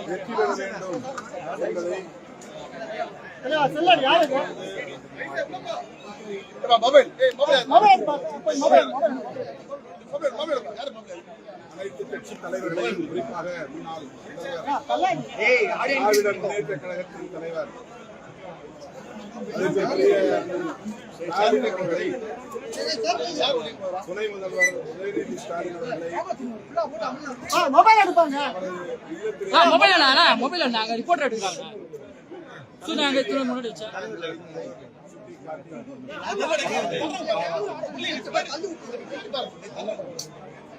வெற்றி பெற வேண்டும் என்பதை அனைத்து கட்சி தலைவர்களையும் குறிப்பாக முன்னாள் திராவிட முன்னேற்ற கழகத்தின் தலைவர் துணை முதல்வர் உதயநிதி ஸ்டாலின்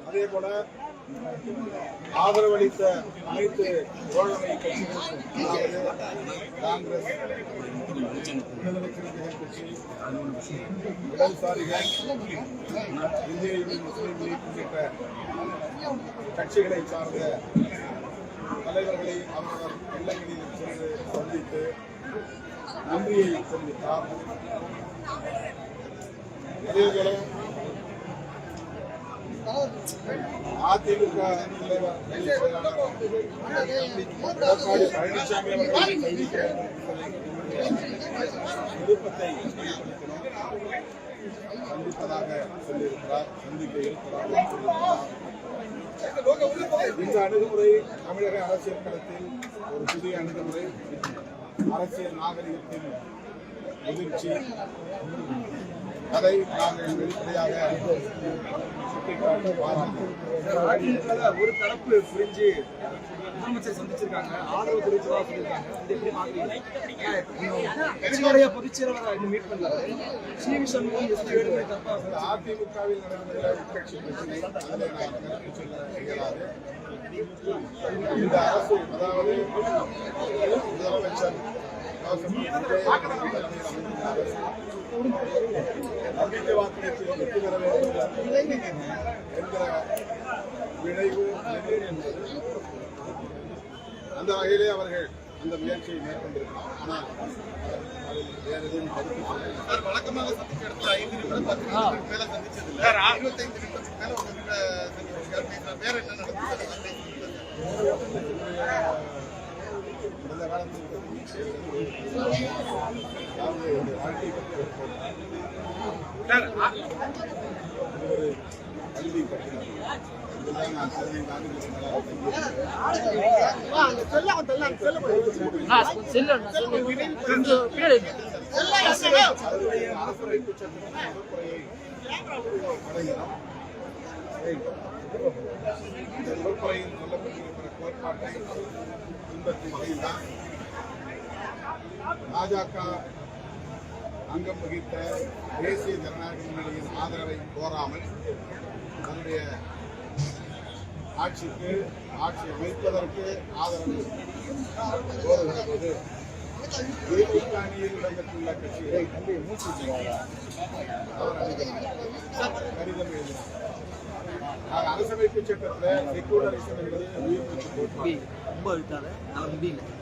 அதே போல ஆதரவளித்த அனைத்து தோழமை கட்சிகள் காங்கிரஸ், விடுதலை சிறுத்தைகள் கட்சி, இடதுசாரிகள், இந்திய யூனியன் முஸ்லீம் லீக் உள்ளிட்ட கட்சிகளை சார்ந்த தலைவர்களை அவரவர் இல்லங்களில் சென்று சந்தித்து நன்றியை தெரிவித்தார். அதேபோல அதிமுக தலைவர் எடப்பாடி பழனிசாமி அவர்களை சந்திக்க விருப்பத்தை சந்திப்பதாக சொல்லியிருக்கிறார், சந்திக்க இருப்பதாக சொல்லியிருக்கிறார். இந்த அணுகுமுறை தமிழக அரசியல் களத்தில் ஒரு புதிய அணுகுமுறை, அரசியல் நாகரிகத்தின் முதிர்ச்சி. அதை நாங்கள் வெளிப்படையாக சுட்டிக்காட்டி பாராட்டுகிறோம். ஒரு தரப்பு பிரிஞ்சு முதலமைச்சர் சந்திச்சிருக்காங்க, ஆதரவு தெரிவிச்சதா சொல்லியிருக்காங்க. கட்சியுடைய பொதுச்செயலாளர் மீட் பண்ணாரு. அதிமுகவில் நடந்த உட்கட்சி பிரச்சனை அதில் நான் கருத்து சொல்ல இயலாது. இந்த அரசு, அதாவது முதலமைச்சர் நம்பிக்கை வாக்கெடுப்பில் வெற்றி பெற வேண்டும் என்கிற விளைவு அந்த வகையிலே அவர்கள் அந்த முயற்சியை மேற்கொண்டிருக்கலாம். ஆனால் அதில் வேறு எதுவும் வழக்கமாக சந்திச்ச இடத்துல 5 நிமிடம் 10 நிமிடத்துக்கு மேல சந்திச்சது இல்ல. 25 நிமிடத்துக்கு மேல உங்ககிட்ட சந்திச்சிருக்காரு. வேற என்ன நடந்தது? இந்த காலத்தில் வாழ்க்கை பற்றி ஒரு கல்வி கட்டிடம் இதுதான் நான் 15 ஆண்டுகளுக்கு அரசமைப்பு சட்டத்தின் இந்த வகுப்புறையில் சொல்லப்பட்டிருக்கிற கோட்பாட்டை பின்பற்றும் வகையில்தான் பாஜக அங்கம் வகித்த தேசிய ஜனநாயக முன்னணியின் ஆதரவை கோராமல் தன்னுடைய ஆட்சியை அமைப்பதற்கு ஆதரவு கோருகிற போது அணியில் இடம்பெற்றுள்ள கட்சிகளை கடிதம் எழுதினார். அரசமைப்பு சட்டத்தில் செக்குலரிசம் என்பது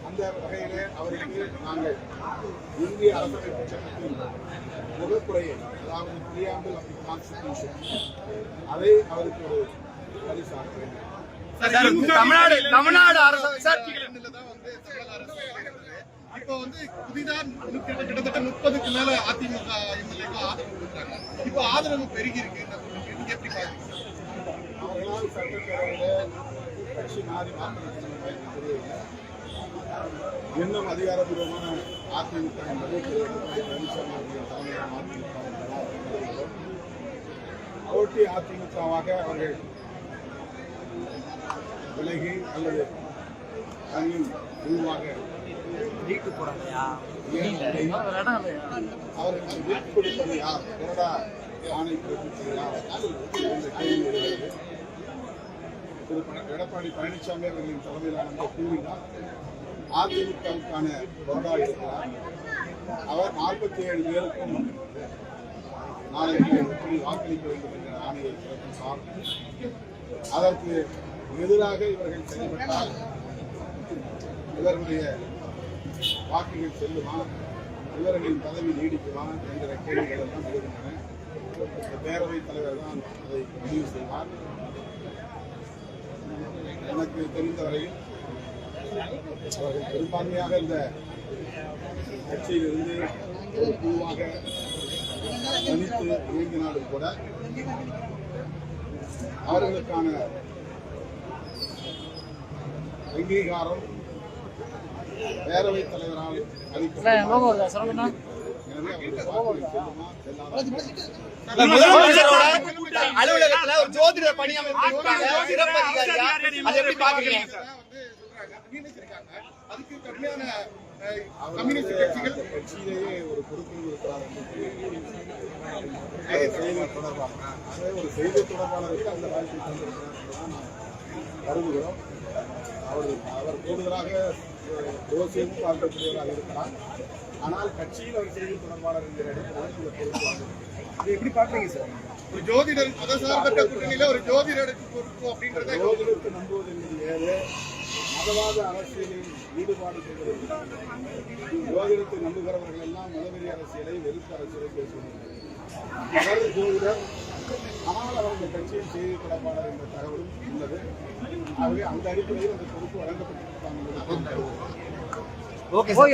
அந்த வகையிலே அவருக்கு நாங்கள் இந்திய அரசமைப்பு சட்டத்தின் முகப்புறையை, அதாவது பிரியாம்பிள் ஆஃப் தி கான்ஸ்டிடியூஷன், அதை அவருக்கு ஒரு பரிசாக வேண்டும். தமிழ்நாடு அரசு இப்போ புதிதாக கிட்டத்தட்ட 30க்கு மேல அதிமுக எம்எல்ஏக்கு ஆதரவு கொடுக்குறாங்க. இப்போ ஆதரவு பெருகி இருக்கு. நீங்க எப்படி பாருங்க? அவர்களால் சட்டப்பேரவையில் கட்சி மாறி வாக்களிக்க இன்னும் அதிகாரப்பூர்வமான அதிமுக என்பது பழனிசாமி அவர்கள் தலைமையிலான அதிமுக போட்டி அதிமுகவாக அவர்கள் விலகி அல்லது தனி குழுவாக வீட்டு போறாங்கயா அவர்களுக்கு வீட்டு கொடுப்பது யார், கொறடா ஆணை பிறப்பிப்பது யார் என்ற கேள்வி வருகிறது. திரு எடப்பாடி பழனிசாமி அவர்களின் தலைமையிலான அந்த குழுவினால் அதிமுகவுக்கான கொறடா இருக்கிறார். அவர் 47 பேருக்கும் நாளைக்கு எப்படி வாக்களிக்க வேண்டும் என்ற ஆணையை பிறப்பித்தார். அதற்கு எதிராக இவர்கள் செயல்பட்டால் இவர்களுடைய வாக்குகள் செல்லுமா, இவர்களின் பதவி நீடிக்குமா என்கிற கேள்விகள் எல்லாம் எழுகின்றன. பேரவைத் தலைவர் தான் அதை முடிவு செய்வார். எனக்கு தெரிந்த வரையில் அவர்கள் பெரும்பான்மையாக இந்த கட்சியிலிருந்து ஒரு குழுவாக தனித்து இயங்கினாலும் கூட அவர்களுக்கான அங்கீகாரம் பேரவைத் தலைவரால் அளிக்கப்படும். எனவே அவருடைய வாக்குகள் செல்லுமா செல்லாதா முதலமைச்சரோட அலுவலகத்துல ஒரு ஜோதிடர் பணியமைப்பு இருக்காங்க, சிறப்பு அதிகாரியா, அதை எப்படி பாக்குறீங்க? நியமிச்சிருக்காங்க. அதுக்கு கடுமையான கம்யூனிஸ்ட் கட்சிகள் கட்சியிலேயே ஒரு பொறுப்பில் இருக்கிறார் செய்தி தொடர்பாளர். ஆகவே ஒரு செய்தி தொடர்பாளருக்கு அந்த வாய்ப்பை தந்திருக்கிறார் கருதுகிறோம். அவர் கூடுதலாக ஜோசியம் பார்க்கக்கூடியவராக இருக்கிறார். ஆனால் கட்சியில் அவர் செய்தி தொடர்பாளர் என்கிற இடத்தில் இந்த பொறுப்பாக இதை எப்படி பாக்குறீங்க சார்? ஒரு ஜோதிடர் மதசார்பற்ற கூட்டணியில ஒரு ஜோதிடருக்கு பொறுப்பு அப்படின்றத ஜோதிடத்தை நம்புவது என்பது வேறு, மதவாத அரசியலில் ஈடுபாடு கொள்வது. ஜோதிடத்தை நம்புகிறவர்கள் எல்லாம் மதவெறி அரசியலை, வெறுப்பு அரசியலை பேசுகிறார்கள். அவர் ஜோதிடர், ஆனால் அவர் இந்த கட்சியின் செய்தி தொடர்பாளர் என்ற தகவலும் உள்ளது. ஆகவே அந்த அடிப்படையில் அந்த பொறுப்பு வழங்கப்பட்டிருக்காங்க. Okay sir.